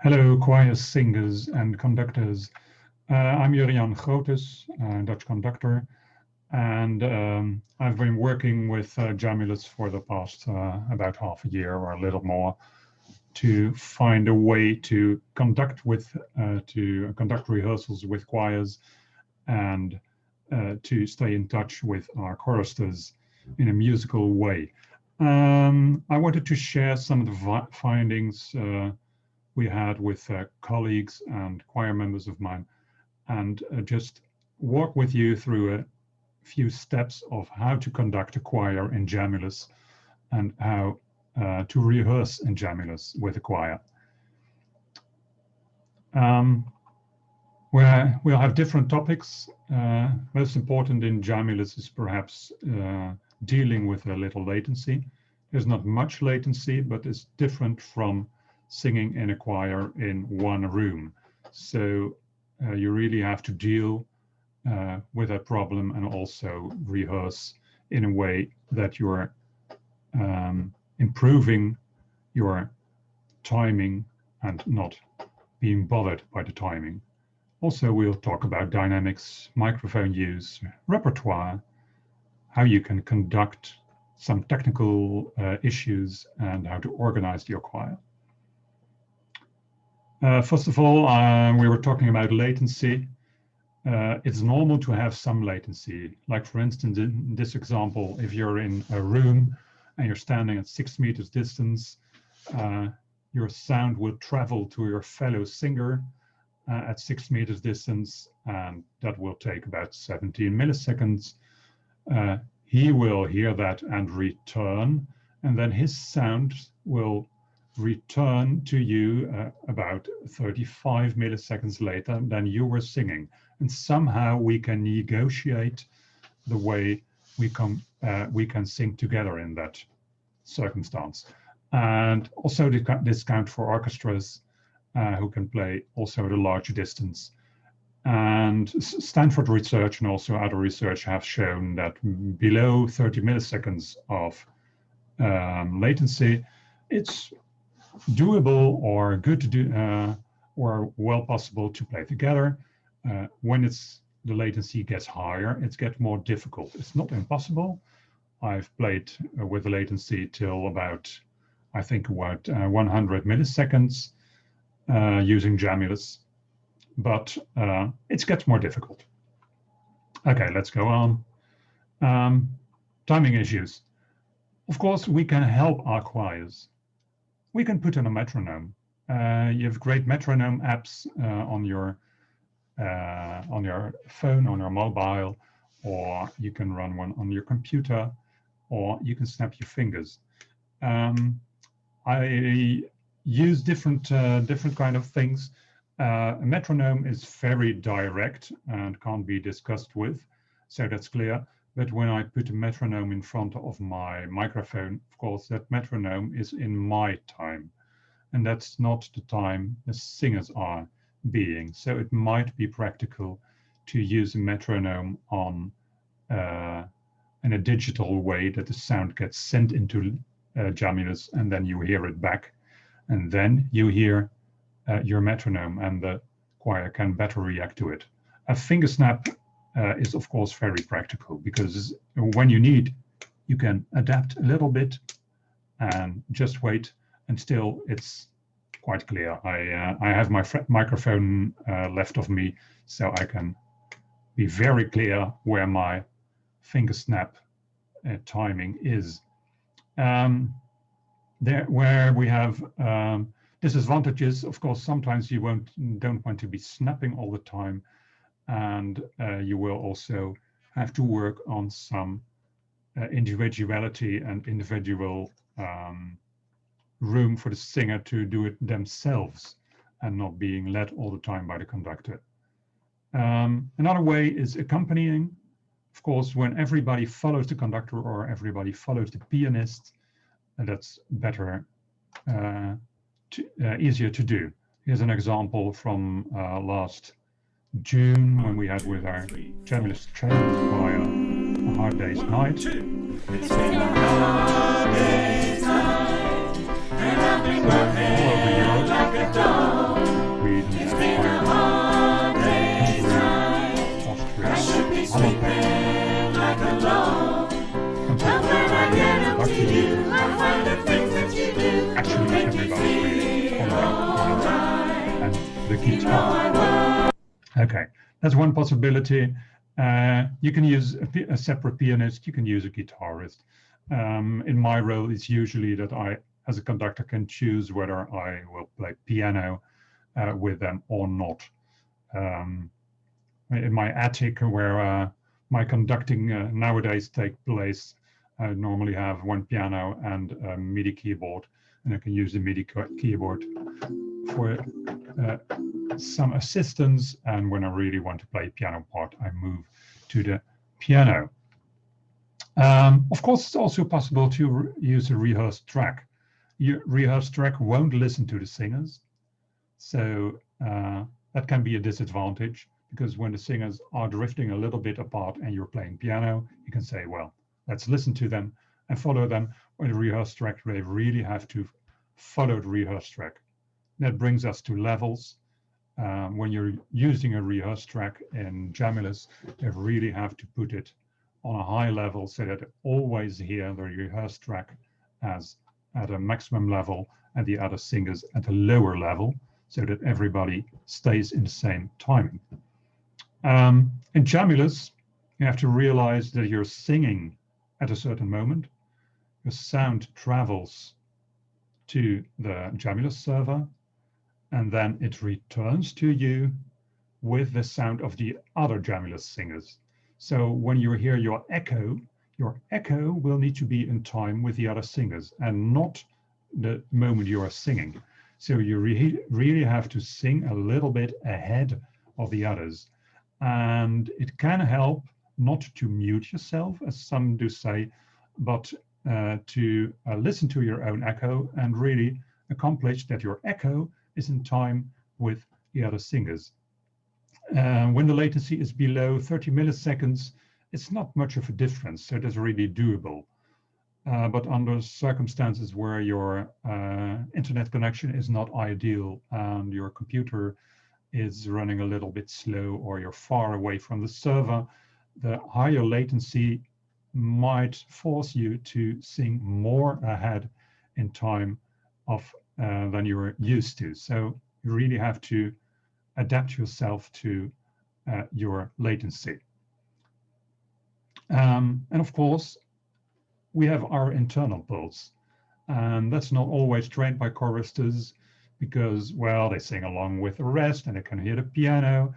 Hello, choirs, singers, and conductors. I'm Jurian Grotes, Dutch conductor, and I've been working with Jamulus for the past about half a year or a little more to find a way to conduct rehearsals with choirs and to stay in touch with our choristers in a musical way. I wanted to share some of the findings we had with colleagues and choir members of mine, and just walk with you through a few steps of how to conduct a choir in Jamulus and how to rehearse in Jamulus with a choir. We'll have different topics. Most important in Jamulus is perhaps dealing with a little latency. There's not much latency, but it's different from singing in a choir in one room. So you really have to deal with that problem and also rehearse in a way that you're improving your timing and not being bothered by the timing. Also, we'll talk about dynamics, microphone use, repertoire, how you can conduct some technical issues, and how to organize your choir. First of all, we were talking about latency. It's normal to have some latency. Like for instance, in this example, if you're in a room and you're standing at 6 meters distance, your sound will travel to your fellow singer at 6 meters distance, and that will take about 17 milliseconds. He will hear that and return, and then his sound will return to you about 35 milliseconds later than you were singing. And somehow we can negotiate the way we can sing together in that circumstance. And also this counts for orchestras who can play also at a large distance. And Stanford research and also other research have shown that below 30 milliseconds of latency, it's doable or good to do or well possible to play together. When the latency gets higher, it gets more difficult. It's not impossible. I've played with the latency till about, I think, about 100 milliseconds using Jamulus, but it gets more difficult. Okay, let's go on. Timing issues. Of course, we can help our choirs. We can put in a metronome. You have great metronome apps on your phone, on your mobile, or you can run one on your computer, or you can snap your fingers. I use different kind of things. A metronome is very direct and can't be discussed with, so that's clear. But when I put a metronome in front of my microphone, of course, that metronome is in my time, and that's not the time the singers are being. So it might be practical to use a metronome on in a digital way, that the sound gets sent into Jamulus, and then you hear it back, and then you hear your metronome, and the choir can better react to it. A finger snap is of course very practical, because when you need, you can adapt a little bit and just wait, and still it's quite clear. I have my microphone left of me, so I can be very clear where my finger snap timing is. Where we have disadvantages, of course, sometimes you don't want to be snapping all the time, and you will also have to work on some individuality and individual room for the singer to do it themselves and not being led all the time by the conductor. Another way is accompanying. Of course, when everybody follows the conductor or everybody follows the pianist, that's better, easier to do. Here's an example from last June, when we had with our Jamulus choir A Hard Day's Night. It's been a hard day's night, and I've been working all over Europe. Like a dog. do. I find the things that you do. Actually, everybody really and the guitar. Okay, that's one possibility. You can use a separate pianist. You can use a guitarist. In my role, it's usually that I, as a conductor, can choose whether I will play piano with them or not. In my attic, where my conducting nowadays take place, I normally have one piano and a MIDI keyboard, and I can use the MIDI keyboard for some assistance. And when I really want to play piano part, I move to the piano. Of course, it's also possible to use a rehearsed track. Your rehearsed track won't listen to the singers, so that can be a disadvantage, because when the singers are drifting a little bit apart and you're playing piano, you can say, well, let's listen to them and follow them. With a rehearsed track, they really have to follow the rehearsed track. That brings us to levels. When you're using a rehearsed track in Jamulus, you really have to put it on a high level so that they always hear the rehearsed track as at a maximum level and the other singers at a lower level, so that everybody stays in the same timing. In Jamulus, you have to realize that you're singing at a certain moment. Your sound travels to the Jamulus server, and then it returns to you with the sound of the other Jamulus singers. So when you hear your echo will need to be in time with the other singers and not the moment you are singing. So you really have to sing a little bit ahead of the others. And it can help not to mute yourself, as some do say, but to listen to your own echo and really accomplish that your echo is in time with the other singers. When the latency is below 30 milliseconds, it's not much of a difference, so that's really doable. But under circumstances where your internet connection is not ideal and your computer is running a little bit slow, or you're far away from the server, the higher latency might force you to sing more ahead in time of than you're used to. So you really have to adapt yourself to your latency. And of course, we have our internal pulse, and that's not always trained by choristers, because, well, they sing along with the rest and they can hear the piano.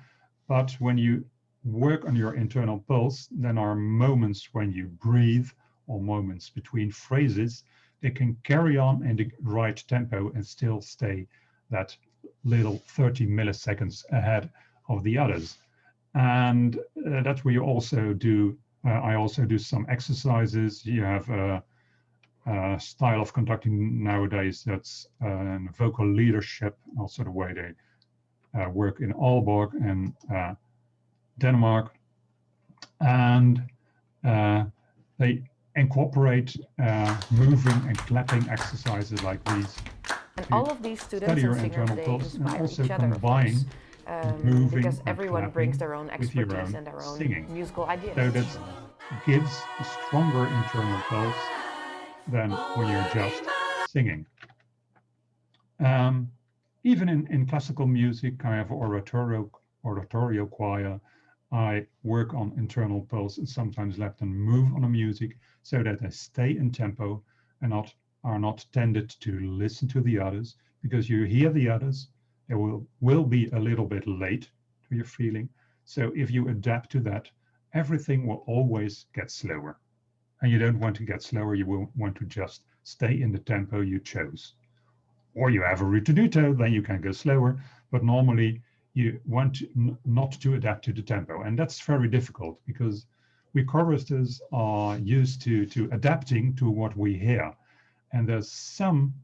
But when you work on your internal pulse, then are moments when you breathe, or moments between phrases, they can carry on in the right tempo and still stay that little 30 milliseconds ahead of the others. And that's where you also do, I also do some exercises. You have a style of conducting nowadays that's vocal leadership, also the way they work in Aalborg and Denmark. And they incorporate moving and clapping exercises like these. And all of these students and singers, they inspire each other, combine moving because everyone and brings their own expertise own and their own singing. musical ideas. So that gives a stronger internal pulse than when you're just singing. Even in classical music, I have oratorio choir. I work on internal pulse and sometimes let them move on the music so that they stay in tempo and are not tended to listen to the others, because you hear the others, they will be a little bit late to your feeling. So if you adapt to that, everything will always get slower. And you don't want to get slower, you will want to just stay in the tempo you chose. Or you have a rituduto, then you can go slower, but normally you want not to adapt to the tempo. And that's very difficult, because we choristers are used to adapting to what we hear. And there's some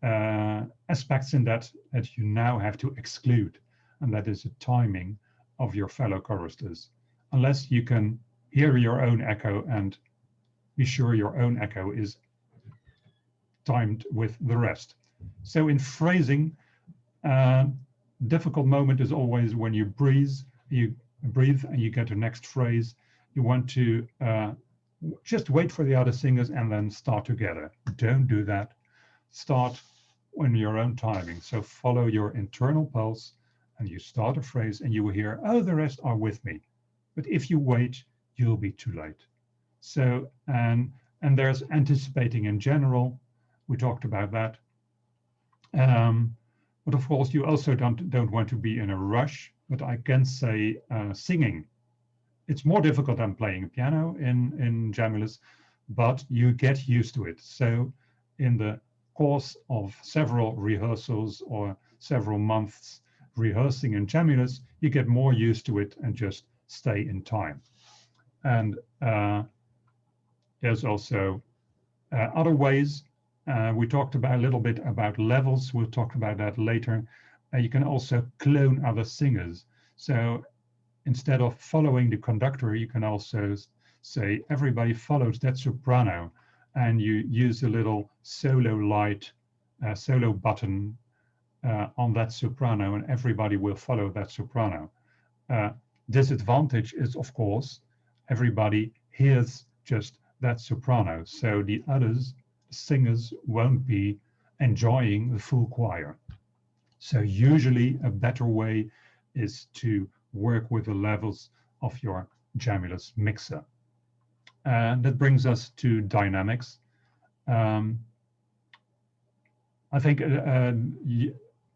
aspects in that you now have to exclude, and that is the timing of your fellow choristers. Unless you can hear your own echo and be sure your own echo is timed with the rest. So in phrasing, difficult moment is always when you breathe and you get the next phrase. You want to just wait for the other singers and then start together. Don't do that. Start on your own timing. So follow your internal pulse and you start a phrase and you will hear, oh, the rest are with me. But if you wait, you'll be too late. So, and there's anticipating in general. We talked about that. But of course, you also don't want to be in a rush. But I can say singing. It's more difficult than playing piano in Jamulus, but you get used to it. So in the course of several rehearsals or several months rehearsing in Jamulus, you get more used to it and just stay in time. And there's also other ways. We talked about a little bit about levels. We'll talk about that later. You can also clone other singers. So instead of following the conductor, you can also say everybody follows that soprano, and you use a little solo light, solo button on that soprano, and everybody will follow that soprano. Disadvantage is, of course, everybody hears just that soprano, so the others singers won't be enjoying the full choir. So usually a better way is to work with the levels of your Jamulus mixer. And that brings us to dynamics. I think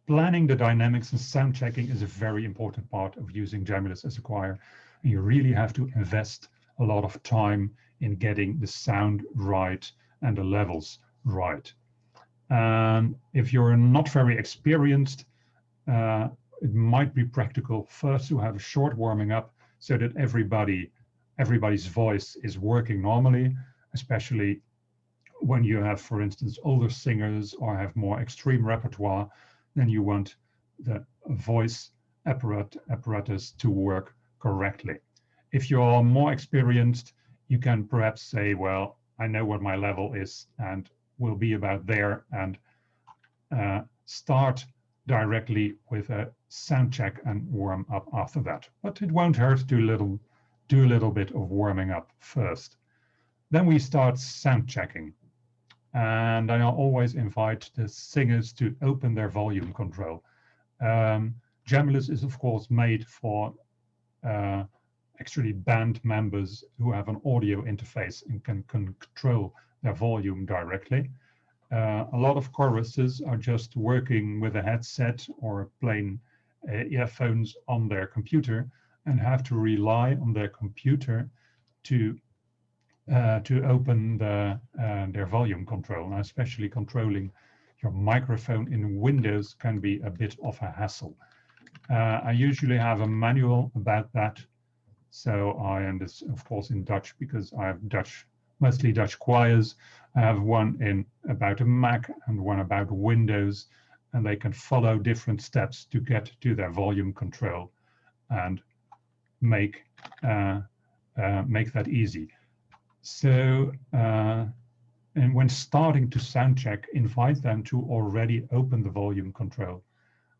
planning the dynamics and sound checking is a very important part of using Jamulus as a choir. And you really have to invest a lot of time in getting the sound right and the levels right. If you're not very experienced, it might be practical first to have a short warming up so that everybody's voice is working normally, especially when you have, for instance, older singers or have more extreme repertoire. Then you want the voice apparatus to work correctly. If you're more experienced, you can perhaps say, well, I know what my level is and will be about there, and start directly with a sound check and warm up after that. But it won't hurt to do a little bit of warming up first. Then we start sound checking. And I always invite the singers to open their volume control. Jamulus is, of course, made for actually band members who have an audio interface and can control their volume directly. A lot of choruses are just working with a headset or plain earphones on their computer and have to rely on their computer to open their volume control. And especially controlling your microphone in Windows can be a bit of a hassle. I usually have a manual about that. So and this, of course, in Dutch, because I have mostly Dutch choirs. I have one about a Mac and one about Windows, and they can follow different steps to get to their volume control and make that easy. So, and when starting to sound check, invite them to already open the volume control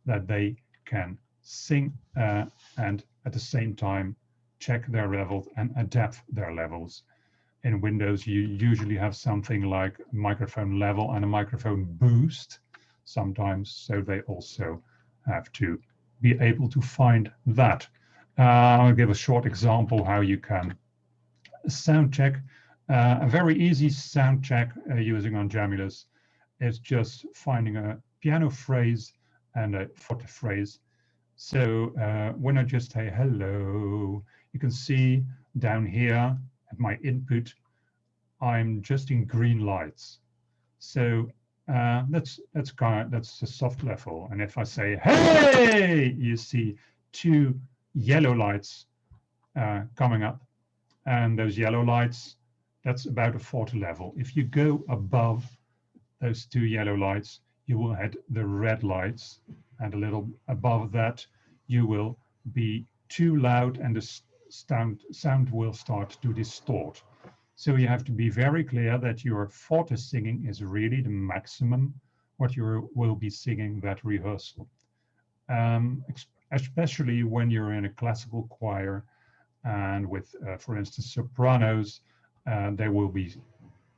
that they can sing and at the same time check their levels and adapt their levels. In Windows, you usually have something like a microphone level and a microphone boost sometimes, so they also have to be able to find that. I'll give a short example how you can sound check. A very easy sound check using on Jamulus is just finding a piano phrase and a forte phrase. So when I just say hello, you can see down here at my input, I'm just in green lights. So that's a soft level. And if I say hey, you see two yellow lights coming up, and those yellow lights, that's about a forte level. If you go above those two yellow lights, you will hit the red lights, and a little above that, you will be too loud and the sound will start to distort. So you have to be very clear that your forte singing is really the maximum what you will be singing that rehearsal. Especially when you're in a classical choir and with, for instance, sopranos, they will be,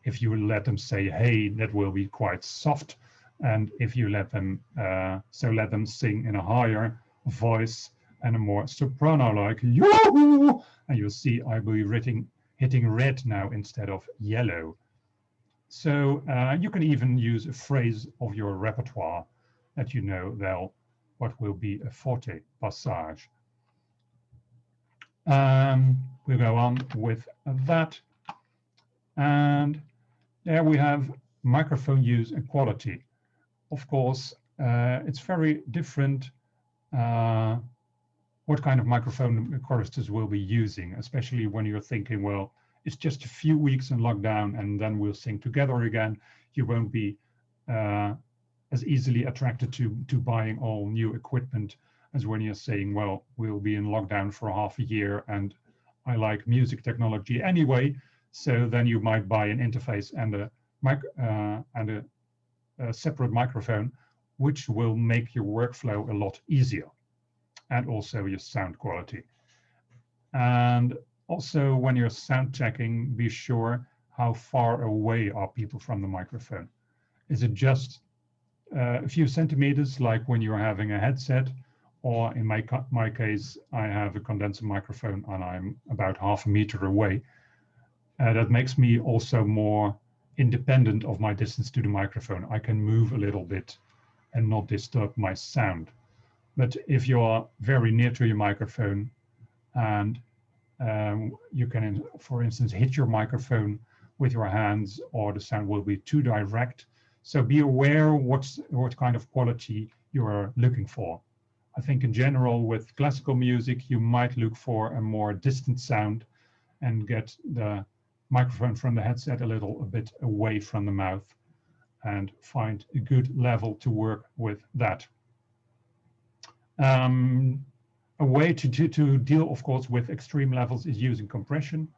if you let them say hey, that will be quite soft. And if you let them, let them sing in a higher voice and a more soprano like yoo, and you'll see I will be hitting red now instead of yellow. So you can even use a phrase of your repertoire that you know well what will be a forte passage. We'll go on with that. And there we have microphone use and quality. Of course, it's very different what kind of microphone choristers will be using, especially when you're thinking, well, it's just a few weeks in lockdown and then we'll sing together again. You won't be as easily attracted to buying all new equipment as when you're saying, well, we'll be in lockdown for half a year and I like music technology anyway. So then you might buy an interface and a separate microphone, which will make your workflow a lot easier and also your sound quality. And also when you're sound checking, be sure how far away are people from the microphone. Is it just a few centimeters like when you're having a headset, or in my case, I have a condenser microphone and I'm about ½ meter away. That makes me also more independent of my distance to the microphone. I can move a little bit and not disturb my sound. But if you're very near to your microphone and you can, for instance, hit your microphone with your hands, or the sound will be too direct. So be aware what kind of quality you are looking for. I think in general with classical music, you might look for a more distant sound and get the microphone from the headset a bit away from the mouth and find a good level to work with that. A way to deal, of course, with extreme levels is using compression.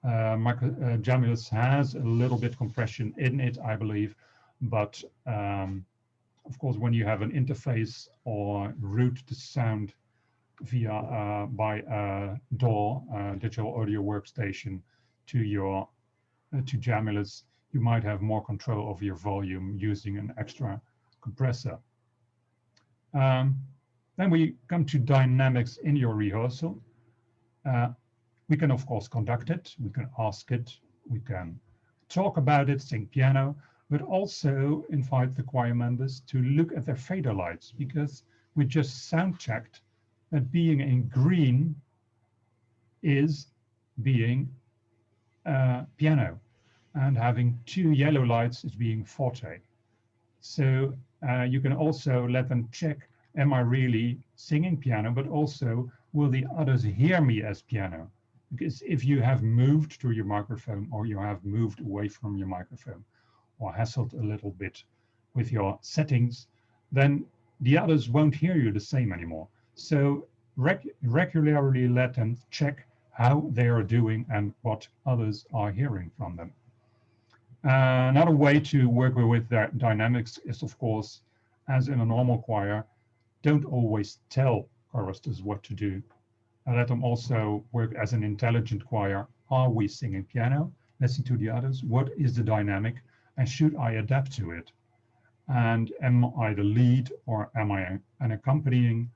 Jamulus has a little bit compression in it, I believe, but of course, when you have an interface or route the sound via by a DAW, digital audio workstation, to Jamulus, you might have more control over your volume using an extra compressor. Then we come to dynamics in your rehearsal. We can, of course, conduct it. We can ask it. We can talk about it, sing piano, but also invite the choir members to look at their fader lights, because we just sound checked that being in green is being piano, and having 2 yellow lights is being forte. So you can also let them check, am I really singing piano, but also will the others hear me as piano? Because if you have moved to your microphone, or you have moved away from your microphone, or hassled a little bit with your settings, then the others won't hear you the same anymore. So regularly let them check how they are doing and what others are hearing from them. Another way to work with that dynamics is, of course, as in a normal choir, don't always tell choristers what to do. Let them also work as an intelligent choir. Are we singing piano? Listen to the others. What is the dynamic? And should I adapt to it? And am I the lead, or am I an accompanying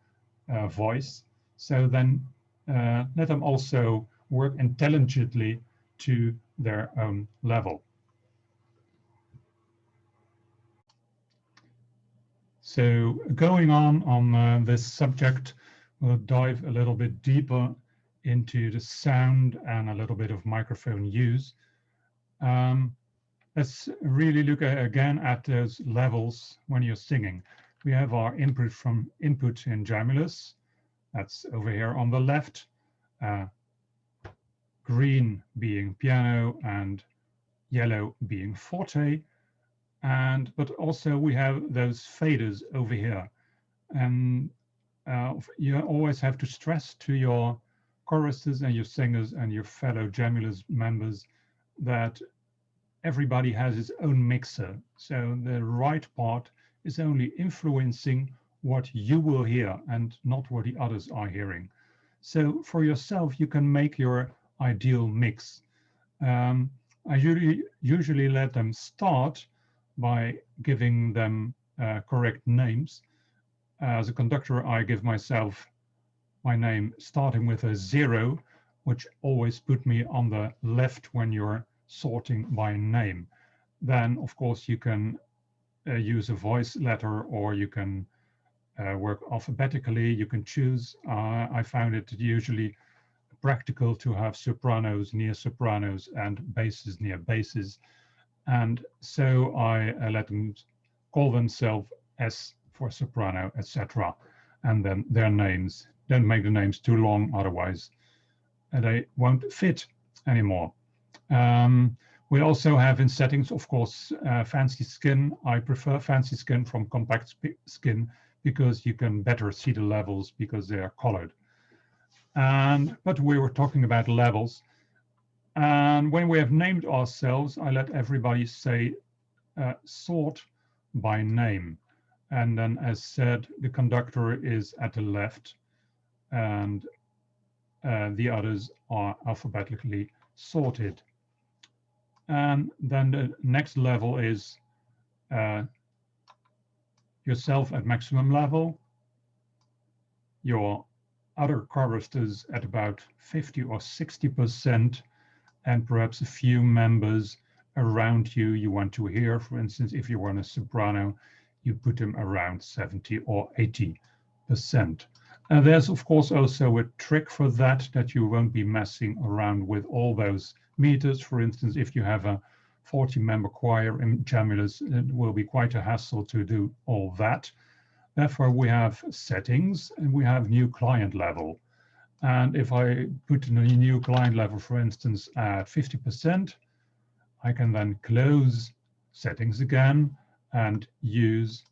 voice? So then let them also work intelligently to their own level. So going on this subject, we'll dive a little bit deeper into the sound and a little bit of microphone use. Let's really look again at those levels when you're singing. We have our input in Jamulus. That's over here on the left. Green being piano and yellow being forte. But also we have those faders over here. And you always have to stress to your choristers and your singers and your fellow Jamulus members that everybody has his own mixer. So the right part is only influencing what you will hear and not what the others are hearing. So for yourself, you can make your ideal mix. I usually let them start by giving them correct names. As a conductor, I give myself my name starting with a 0, which always put me on the left when you're sorting by name. Then, of course, you can use a voice letter, or you can work alphabetically. You can choose. I found it usually practical to have sopranos near sopranos and basses near basses. And so I let them call themselves S for soprano, etc. And then their names. Don't make the names too long, otherwise they won't fit anymore. We also have in settings, of course, fancy skin. I prefer fancy skin from compact skin because you can better see the levels because they are colored. But we were talking about levels. And when we have named ourselves, I let everybody say sort by name. And then, as said, the conductor is at the left, and the others are alphabetically sorted. And then the next level is yourself at maximum level, your other choristers at about 50 or 60%, and perhaps a few members around you you want to hear. For instance, if you want a soprano, you put them around 70 or 80%. And there's, of course, also a trick for that you won't be messing around with all those meters. For instance, if you have a 40-member choir in Jamulus, it will be quite a hassle to do all that. Therefore, we have settings and we have new client level. And if I put in a new client level, for instance, at 50%, I can then close settings again and use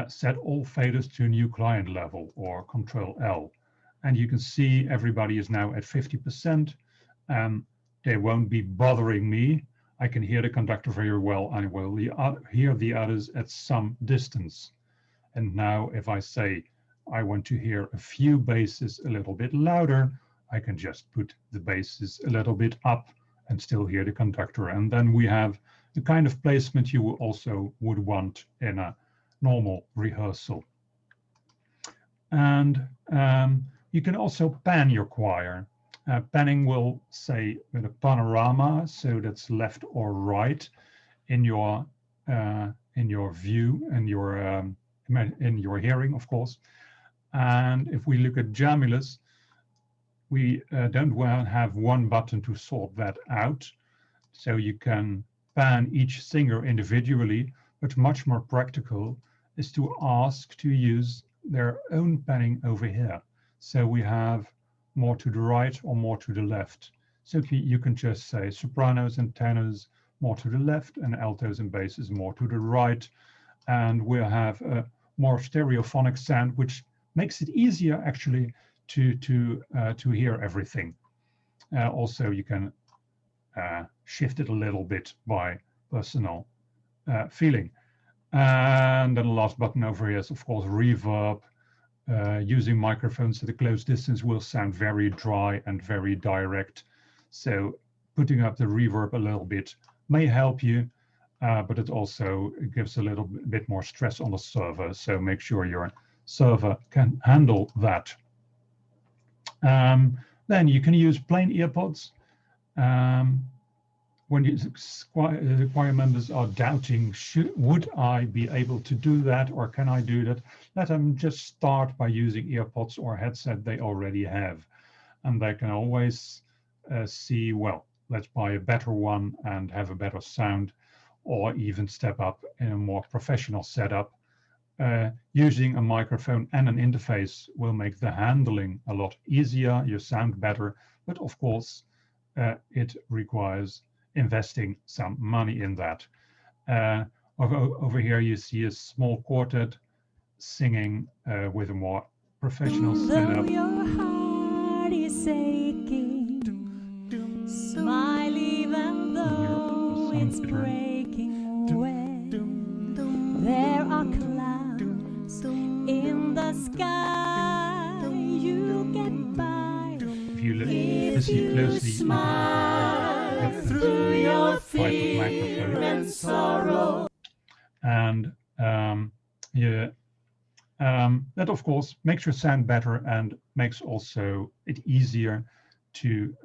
set all faders to a new client level, or Control L. And you can see everybody is now at 50%, and they won't be bothering me. I can hear the conductor very well, and I will hear the others at some distance. And now if I say I want to hear a few basses a little bit louder, I can just put the basses a little bit up and still hear the conductor. And then we have the kind of placement you also would want in a normal rehearsal. And you can also pan your choir. Panning will say with a panorama, so that's left or right in your view and in your hearing, of course. And if we look at Jamulus, we don't have one button to sort that out. So you can pan each singer individually, but much more practical is to ask to use their own panning over here. So we have more to the right or more to the left. Simply, you can just say sopranos and tenors more to the left, and altos and basses more to the right. And we'll have a more stereophonic sound, which makes it easier actually to hear everything. Also, you can shift it a little bit by personal feeling. And then the last button over here is, of course, reverb. Using microphones at a close distance will sound very dry and very direct. So putting up the reverb a little bit may help you, but it also gives a little bit more stress on the server. So make sure your server can handle that. Then you can use plain earpods. When the choir members are doubting, would I be able to do that, or can I do that? Let them just start by using earpods or headset they already have. And they can always see, well, let's buy a better one and have a better sound, or even step up in a more professional setup. Using a microphone and an interface will make the handling a lot easier, you sound better, but of course, it requires investing some money in that. Over here you see a small quartet singing with a more professional setup. Though your heart is aching, smile even though it's breaking away. There are clouds in the sky, you'll get by If you listen closely, smile. your fear and sorrow. And that of course makes your sound better and makes also it easier to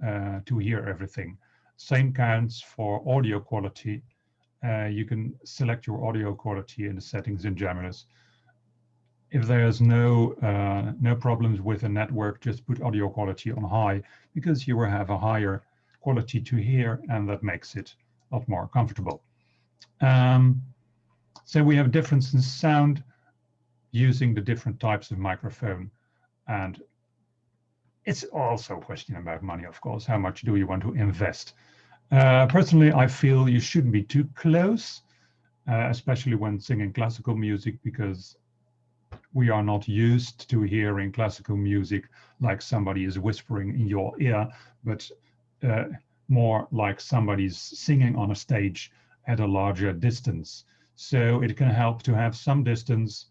hear everything. Same counts for audio quality. You can select your audio quality in the settings in Jamulus. If there's no problems with the network, just put audio quality on high, because you will have a higher quality to hear, and that makes it a lot more comfortable. So we have difference in sound using the different types of microphone, and it's also a question about money, of course. How much do you want to invest? Personally, I feel you shouldn't be too close, especially when singing classical music, because we are not used to hearing classical music like somebody is whispering in your ear, but more like somebody's singing on a stage at a larger distance. So it can help to have some distance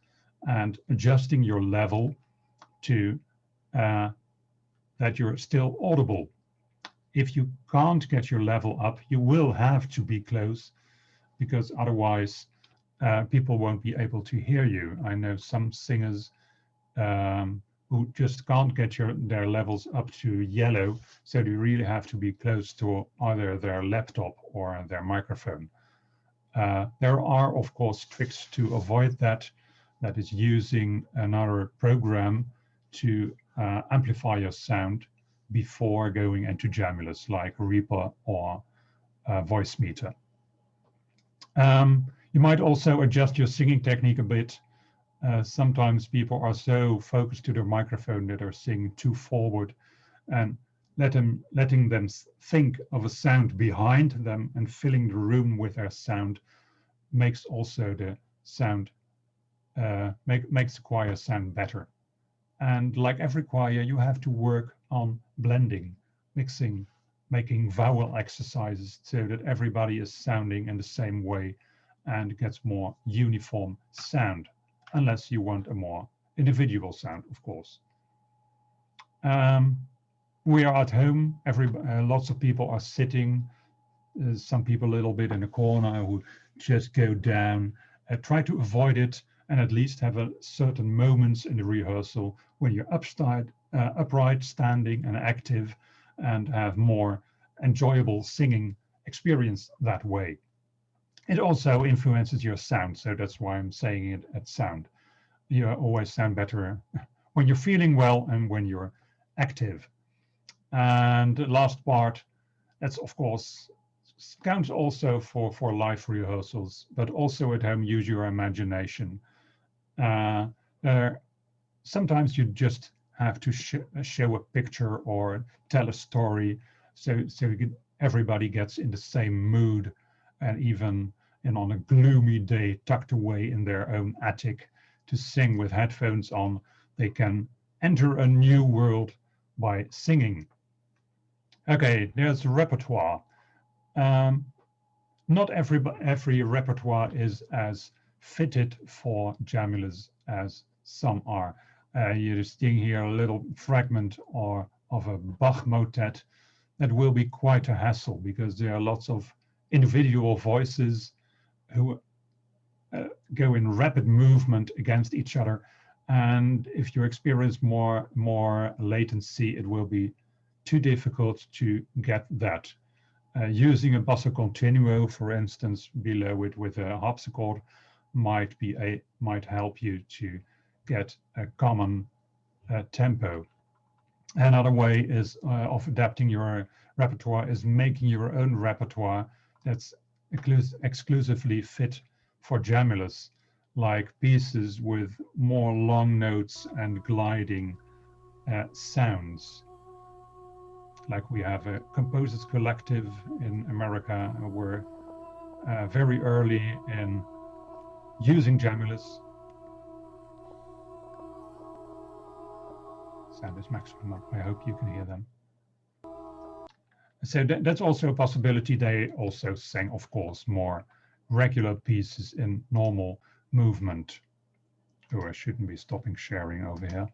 and adjusting your level to that you're still audible. If you can't get your level up, you will have to be close, because otherwise people won't be able to hear you. I know some singers who just can't get their levels up to yellow, so they really have to be close to either their laptop or their microphone. There are, of course, tricks to avoid that. That is using another program to amplify your sound before going into Jamulus, like Reaper or Voicemeter. You might also adjust your singing technique a bit. Sometimes people are so focused to their microphone that they're singing too forward, and letting them think of a sound behind them and filling the room with their sound makes also the sound, makes the choir sound better. And like every choir, you have to work on blending, mixing, making vowel exercises so that everybody is sounding in the same way and gets more uniform sound, unless you want a more individual sound, of course. We are at home. Lots of people are sitting. Some people a little bit in a corner who just go down. Try to avoid it, and at least have a certain moments in the rehearsal when you're upright, standing and active, and have more enjoyable singing experience that way. It also influences your sound, so that's why I'm saying it at sound. You always sound better when you're feeling well and when you're active. And the last part, that's of course counts also for live rehearsals, but also at home, use your imagination. Sometimes you just have to show a picture or tell a story, so everybody gets in the same mood, and even on a gloomy day, tucked away in their own attic to sing with headphones on, they can enter a new world by singing. Okay, there's repertoire. Not every repertoire is as fitted for Jamulus as some are. You're seeing here a little fragment of a Bach motet that will be quite a hassle, because there are lots of individual voices who go in rapid movement against each other. And if you experience more latency, it will be too difficult to get that. Using a basso continuo, for instance, below it with a harpsichord might help you to get a common tempo. Another way is of adapting your repertoire is making your own repertoire that's exclusively fit for Jamulus, like pieces with more long notes and gliding sounds. Like we have a composers collective in America who were very early in using Jamulus. Sound is maximum up. I hope you can hear them. So that's also a possibility. They also sang, of course, more regular pieces in normal movement. Oh, I shouldn't be stopping sharing over here.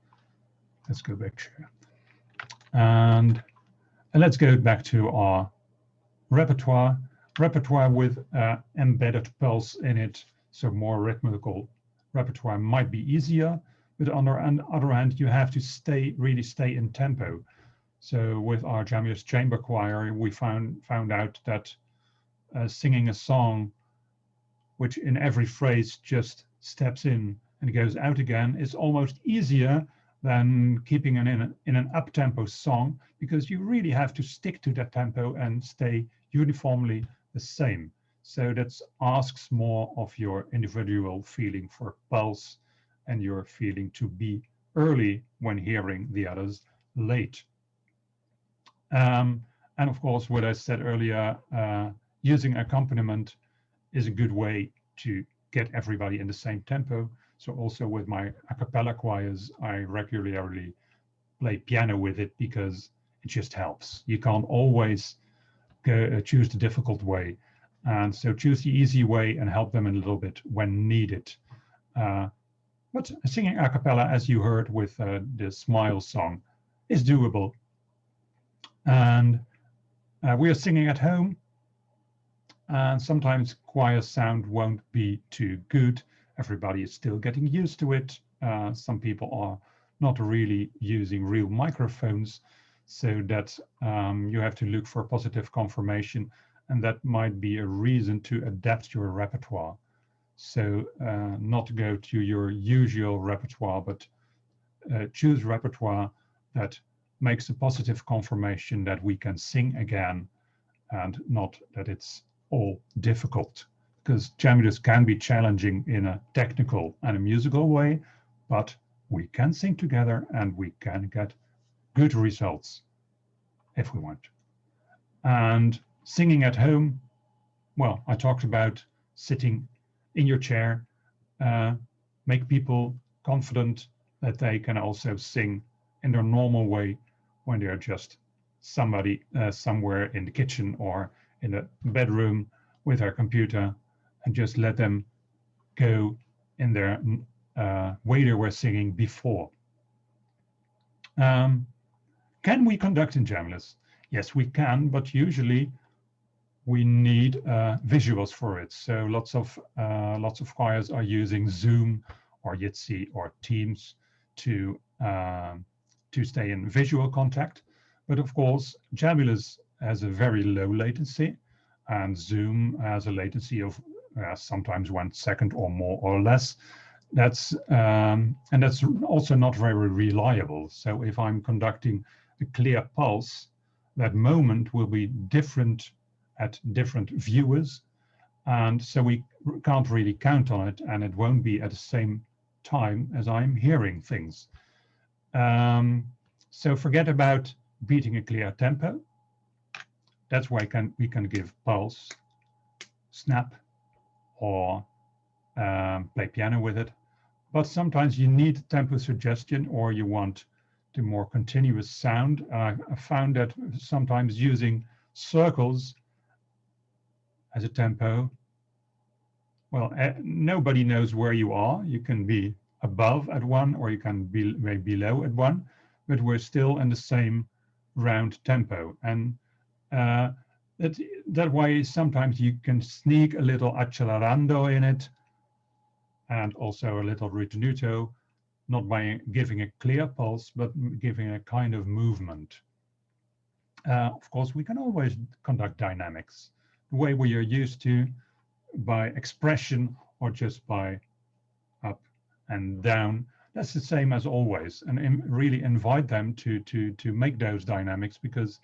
Let's go back share. And let's go back to our repertoire. Repertoire with embedded pulse in it, so more rhythmical repertoire might be easier, but on the other hand, you have to really stay in tempo. So with our Jamulus chamber choir, we found out that singing a song which in every phrase just steps in and goes out again is almost easier than keeping it in an up-tempo song, because you really have to stick to that tempo and stay uniformly the same. So that asks more of your individual feeling for pulse and your feeling to be early when hearing the others late. And of course, what I said earlier, using accompaniment is a good way to get everybody in the same tempo. So also with my a cappella choirs, I regularly play piano with it because it just helps. You can't always choose the difficult way. And so choose the easy way and help them a little bit when needed. But singing a cappella, as you heard with the Smile song, is doable. And we are singing at home. And sometimes choir sound won't be too good. Everybody is still getting used to it. Some people are not really using real microphones, so that you have to look for positive confirmation, and that might be a reason to adapt your repertoire. So not go to your usual repertoire, but choose repertoire that makes a positive confirmation that we can sing again, and not that it's all difficult, because Jamulus can be challenging in a technical and a musical way, but we can sing together and we can get good results if we want. And singing at home, well, I talked about sitting in your chair, make people confident that they can also sing in their normal way when they're just somebody somewhere in the kitchen or in the bedroom with their computer, and just let them go in their way they were singing before. Can we conduct in Jamulus? Yes, we can, but usually we need visuals for it. So lots of choirs are using Zoom or Jitsi or Teams to stay in visual contact. But of course, Jamulus has a very low latency, and Zoom has a latency of sometimes 1 second or more or less. And that's also not very reliable. So if I'm conducting a clear pulse, that moment will be different at different viewers, and so we can't really count on it, and it won't be at the same time as I'm hearing things. So forget about beating a clear tempo. That's why we can give pulse, snap, or play piano with it. But sometimes you need tempo suggestion, or you want the more continuous sound. I found that sometimes using circles as a tempo, well, nobody knows where you are. You can be above at one, or you can be below at one, but we're still in the same round tempo. And that way, sometimes you can sneak a little accelerando in it, and also a little ritenuto, not by giving a clear pulse, but giving a kind of movement. Of course, we can always conduct dynamics the way we are used to, by expression or just by up and down. That's the same as always, and really invite them to make those dynamics, because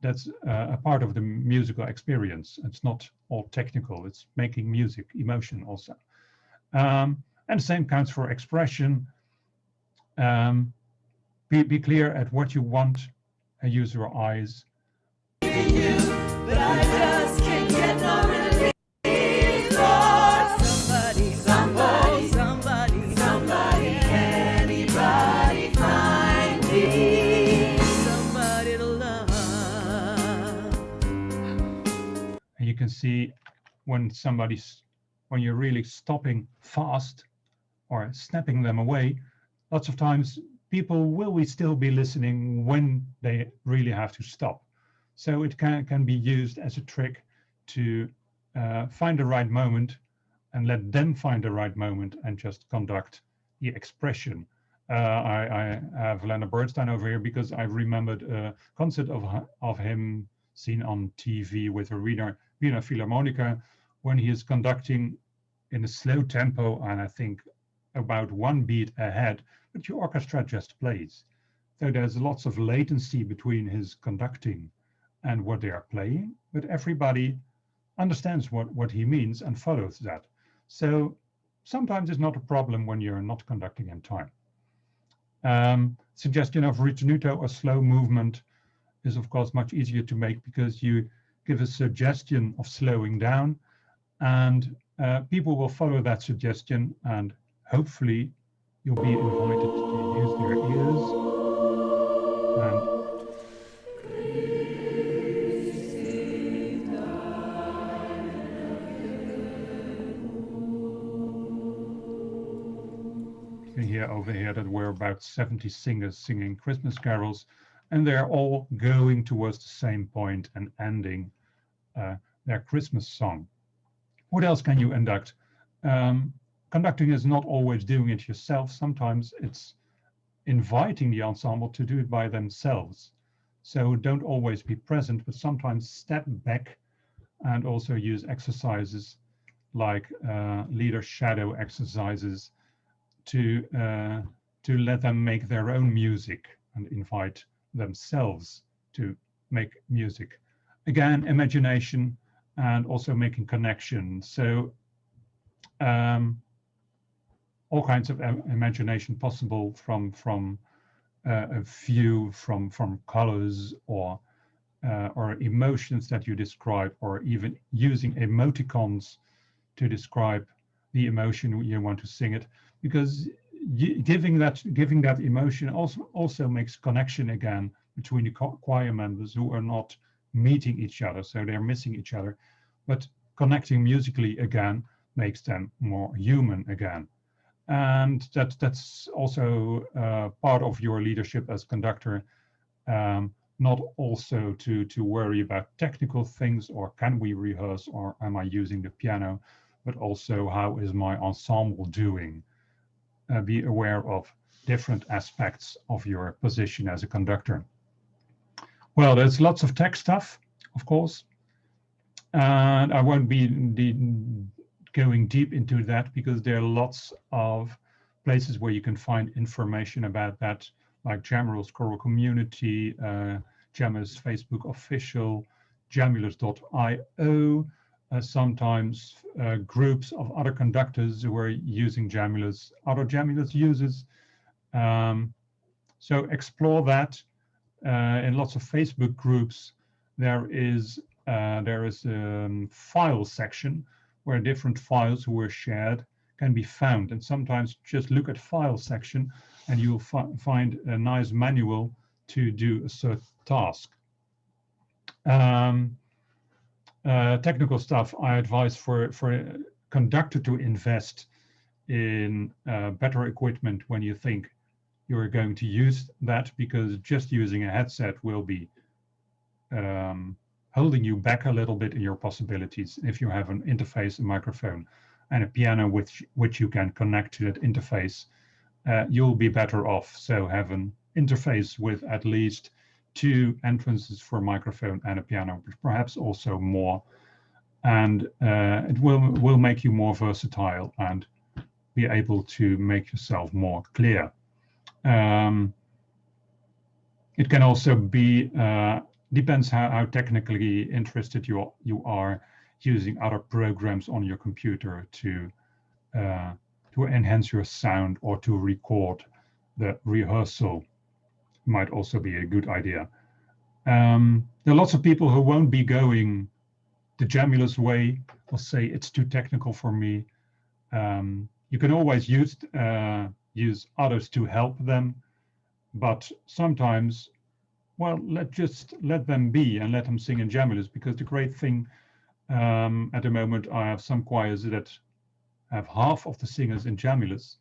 that's a part of the musical experience. It's not all technical, it's making music, emotion also. And the same counts for expression. Be clear at what you want and use your eyes. But I just can't get no relief. Lord, somebody, anybody find me somebody to love. And you can see when you're really stopping fast or snapping them away, lots of times people will still be listening when they really have to stop. So it can be used as a trick to find the right moment and let them find the right moment and just conduct the expression. I have Leonard Bernstein over here because I remembered a concert of him seen on TV with a Wiener Philharmonica when he is conducting in a slow tempo and I think about one beat ahead, but the orchestra just plays. So there's lots of latency between his conducting and what they are playing, but everybody understands what he means and follows that. So sometimes it's not a problem when you're not conducting in time. Suggestion of ritenuto or slow movement is of course much easier to make because you give a suggestion of slowing down and people will follow that suggestion and hopefully you'll be invited to use their ears and hear over here that we're about 70 singers singing Christmas carols and they're all going towards the same point and ending their Christmas song. What else can you induct? Conducting is not always doing it yourself. Sometimes it's inviting the ensemble to do it by themselves. So don't always be present, but sometimes step back and also use exercises like leader shadow exercises to let them make their own music and invite themselves to make music. Again, imagination and also making connections. So all kinds of imagination possible from a view, from colors or emotions that you describe, or even using emoticons to describe the emotion you want to sing it, because giving that emotion also makes connection again between the choir members who are not meeting each other, so they're missing each other, but connecting musically again makes them more human again. And that's also part of your leadership as conductor, not also to worry about technical things or can we rehearse or am I using the piano, but also how is my ensemble doing. Be aware of different aspects of your position as a conductor. Well, there's lots of tech stuff, of course, and I won't be going deep into that because there are lots of places where you can find information about that, like Jamulus Choral Community, Jamulus Facebook Official, Jamulus.io, sometimes groups of other conductors who are using Jamulus, other Jamulus users. So explore that. In lots of Facebook groups, there is a file section where different files who were shared can be found. And sometimes just look at file section and you'll find a nice manual to do a certain task. Technical stuff, I advise for a conductor to invest in better equipment when you think you're going to use that, because just using a headset will be holding you back a little bit in your possibilities. If you have an interface, a microphone, and a piano which you can connect to that interface, you'll be better off. So have an interface with at least 2 entrances for a microphone and a piano, but perhaps also more. And it will make you more versatile and be able to make yourself more clear. It can also be, depends how technically interested you are, using other programs on your computer to enhance your sound or to record the rehearsal. Might also be a good idea. There are lots of people who won't be going the Jamulus way or say it's too technical for me. You can always use others to help them, but sometimes, well, let them be and let them sing in Jamulus, because the great thing at the moment, I have some choirs that have half of the singers in Jamulus,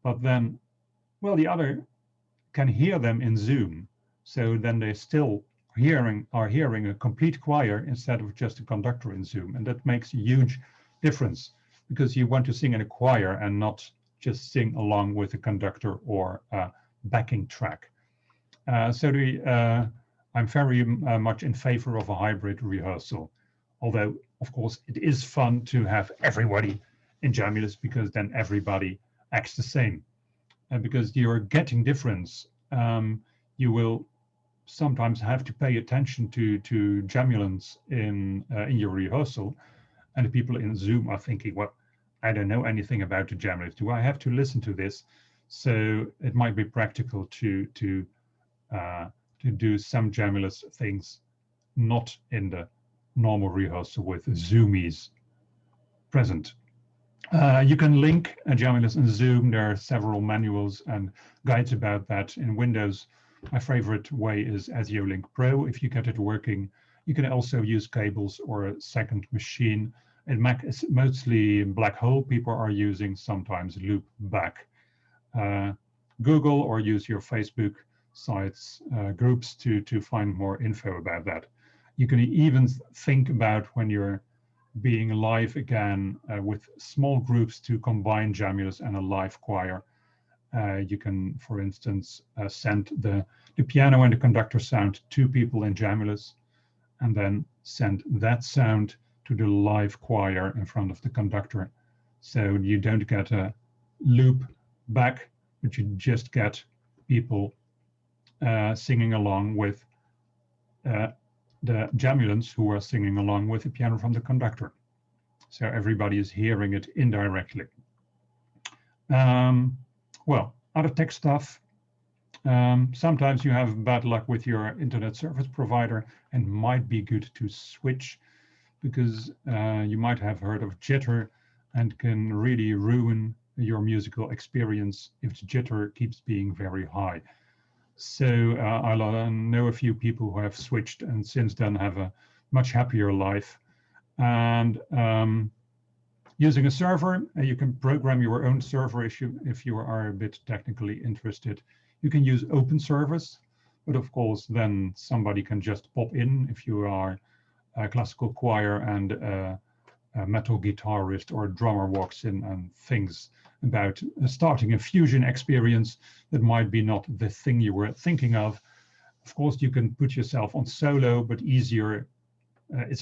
but then, well, the other can hear them in Zoom, so then they still are hearing a complete choir instead of just a conductor in Zoom. And that makes a huge difference because you want to sing in a choir and not just sing along with a conductor or a backing track. I'm very much in favor of a hybrid rehearsal, although of course it is fun to have everybody in Jamulus because then everybody acts the same. And because you're getting difference, you will sometimes have to pay attention to Jamulans in your rehearsal, and the people in Zoom are thinking, well, I don't know anything about the Jamulus. Do I have to listen to this? So it might be practical to do some Jamulus things not in the normal rehearsal with Zoomies present. You can link a Jamulus in Zoom. There are several manuals and guides about that. In Windows, my favorite way is SEO-Link Pro. If you get it working, you can also use cables or a second machine. In Mac, it's mostly black hole people are using, sometimes loopback. Google or use your Facebook sites groups to find more info about that. You can even think about when you're being live again with small groups to combine Jamulus and a live choir. You can, for instance, send the piano and the conductor sound to people in Jamulus and then send that sound to the live choir in front of the conductor. So you don't get a loop back, but you just get people singing along with the Jamulans who are singing along with the piano from the conductor. So everybody is hearing it indirectly. Well, other tech stuff. Sometimes you have bad luck with your internet service provider and might be good to switch because you might have heard of jitter and can really ruin your musical experience if the jitter keeps being very high. So I know a few people who have switched and since then have a much happier life. And using a server, you can program your own server if you are a bit technically interested. You can use open service, but of course then somebody can just pop in if you are a classical choir and a metal guitarist or a drummer walks in and thinks about starting a fusion experience that might be not the thing you were thinking of. Of course, you can put yourself on solo, but it's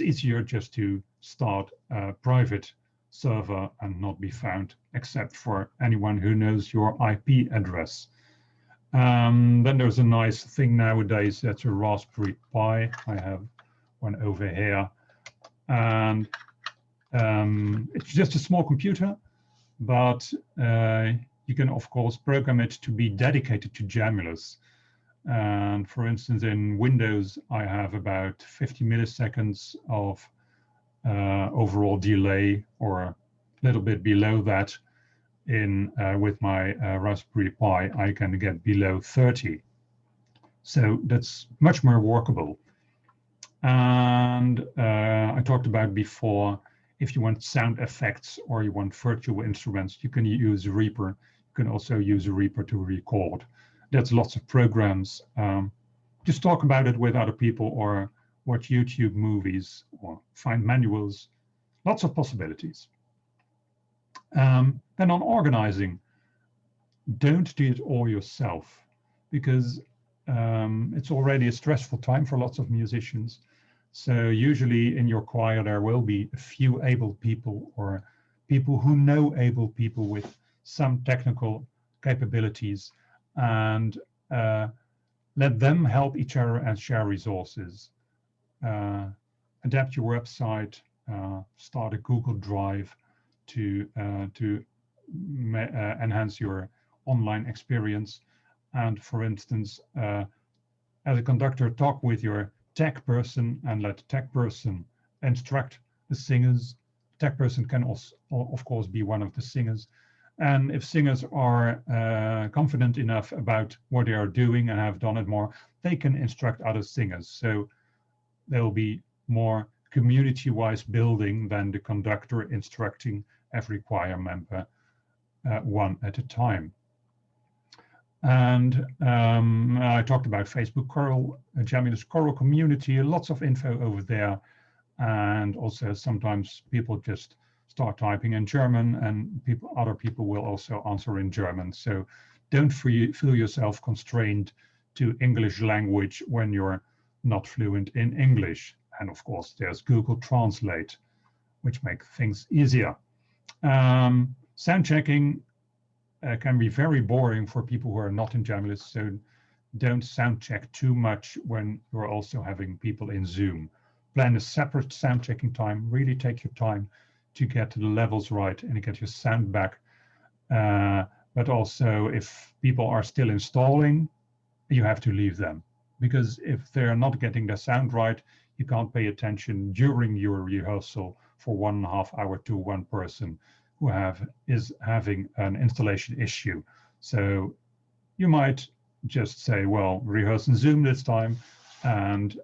easier just to start a private server and not be found except for anyone who knows your IP address. Then there's a nice thing nowadays, that's a Raspberry Pi. I have one over here. And it's just a small computer, but you can of course program it to be dedicated to Jamulus. And for instance, in Windows, I have about 50 milliseconds of overall delay, or a little bit below that. With my Raspberry Pi, I can get below 30. So that's much more workable. And I talked about before, if you want sound effects or you want virtual instruments, you can use Reaper. You can also use Reaper to record. There's lots of programs. Just talk about it with other people or watch YouTube movies or find manuals. Lots of possibilities. Then on organizing, don't do it all yourself because it's already a stressful time for lots of musicians. So usually in your choir, there will be a few able people or people who know able people with some technical capabilities, and let them help each other and share resources. Adapt your website, start a Google Drive to enhance your online experience. And for instance, as a conductor, talk with your tech person and let the tech person instruct the singers. Tech person can also, of course, be one of the singers. And if singers are confident enough about what they are doing and have done it more, they can instruct other singers. So there will be more community-wise building than the conductor instructing every choir member one at a time. And I talked about Facebook choral, Jamulus choral community, lots of info over there. And also sometimes people just start typing in German, and other people will also answer in German. So don't feel yourself constrained to English language when you're not fluent in English. And of course, there's Google Translate, which makes things easier. Sound checking can be very boring for people who are not in Jamulus, so don't sound check too much when you're also having people in Zoom. Plan a separate sound checking time. Really take your time to get the levels right and get your sound back. But also, if people are still installing, you have to leave them, because if they're not getting their sound right, you can't pay attention during your rehearsal for 1.5 hours to one person who is having an installation issue. So you might just say, well, rehearse in Zoom this time, and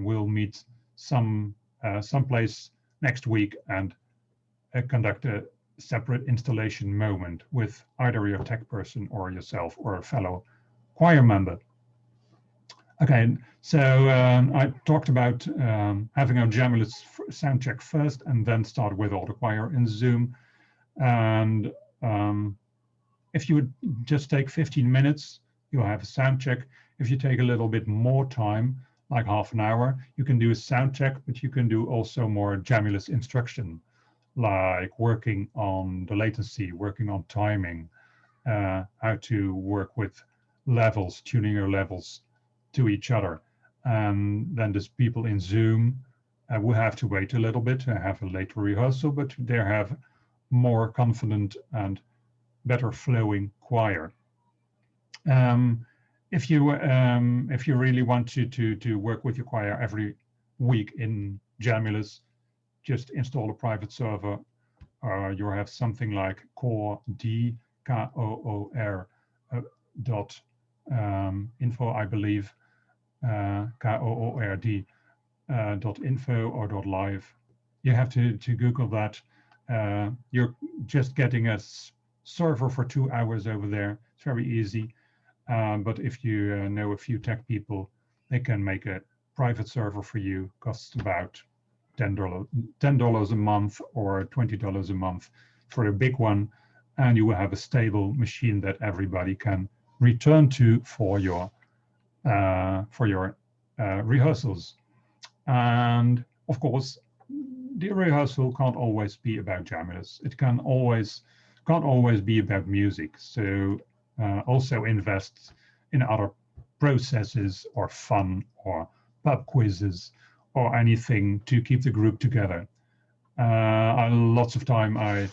we'll meet someplace next week and conduct a separate installation moment with either your tech person or yourself or a fellow choir member. Okay, so I talked about having a Jamulus sound check first and then start with all the choir in Zoom. And if you would just take 15 minutes, you'll have a sound check. If you take a little bit more time, like half an hour, you can do a sound check, but you can do also more Jamulus instruction, like working on the latency, working on timing, how to work with levels, tuning your levels to each other. And then there's people in Zoom will have to wait a little bit to have a later rehearsal, but they have more confident and better flowing choir. If you really want to work with your choir every week in Jamulus, just install a private server. You have something like core d K-O-O-R dot info, I believe, K-O-O-R-D dot info or dot live. You have to Google that. You're just getting a server for 2 hours over there. It's very easy. But if you know a few tech people, they can make a private server for you. Costs about $10 a month or $20 a month for a big one, and you will have a stable machine that everybody can return to for your rehearsals. And of course, the rehearsal can't always be about Jamulus. It can't always be about music. So also invest in other processes or fun or pub quizzes or anything to keep the group together. Lots of time I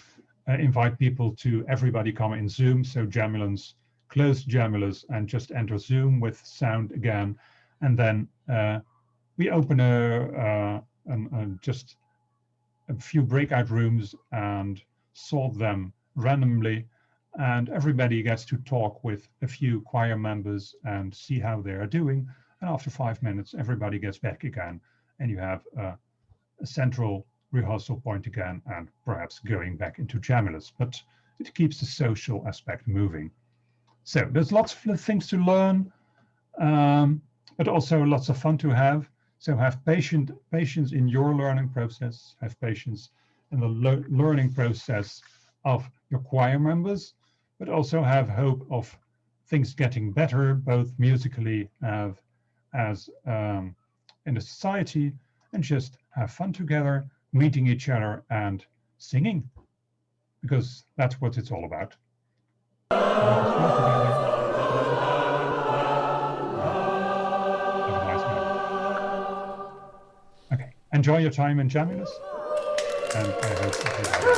invite people to everybody come in Zoom. So Jamulans, close Jamulus and just enter Zoom with sound again. And then we open just a few breakout rooms and sort them randomly. And everybody gets to talk with a few choir members and see how they are doing. And after 5 minutes, everybody gets back again. And you have a central rehearsal point again, and perhaps going back into Jamulus. But it keeps the social aspect moving. So there's lots of things to learn, but also lots of fun to have. So have patience in your learning process, have patience in the learning process of your choir members, but also have hope of things getting better, both musically as in the society, and just have fun together, meeting each other and singing, because that's what it's all about. Okay, enjoy your time in Jamulus, and I hope everybody.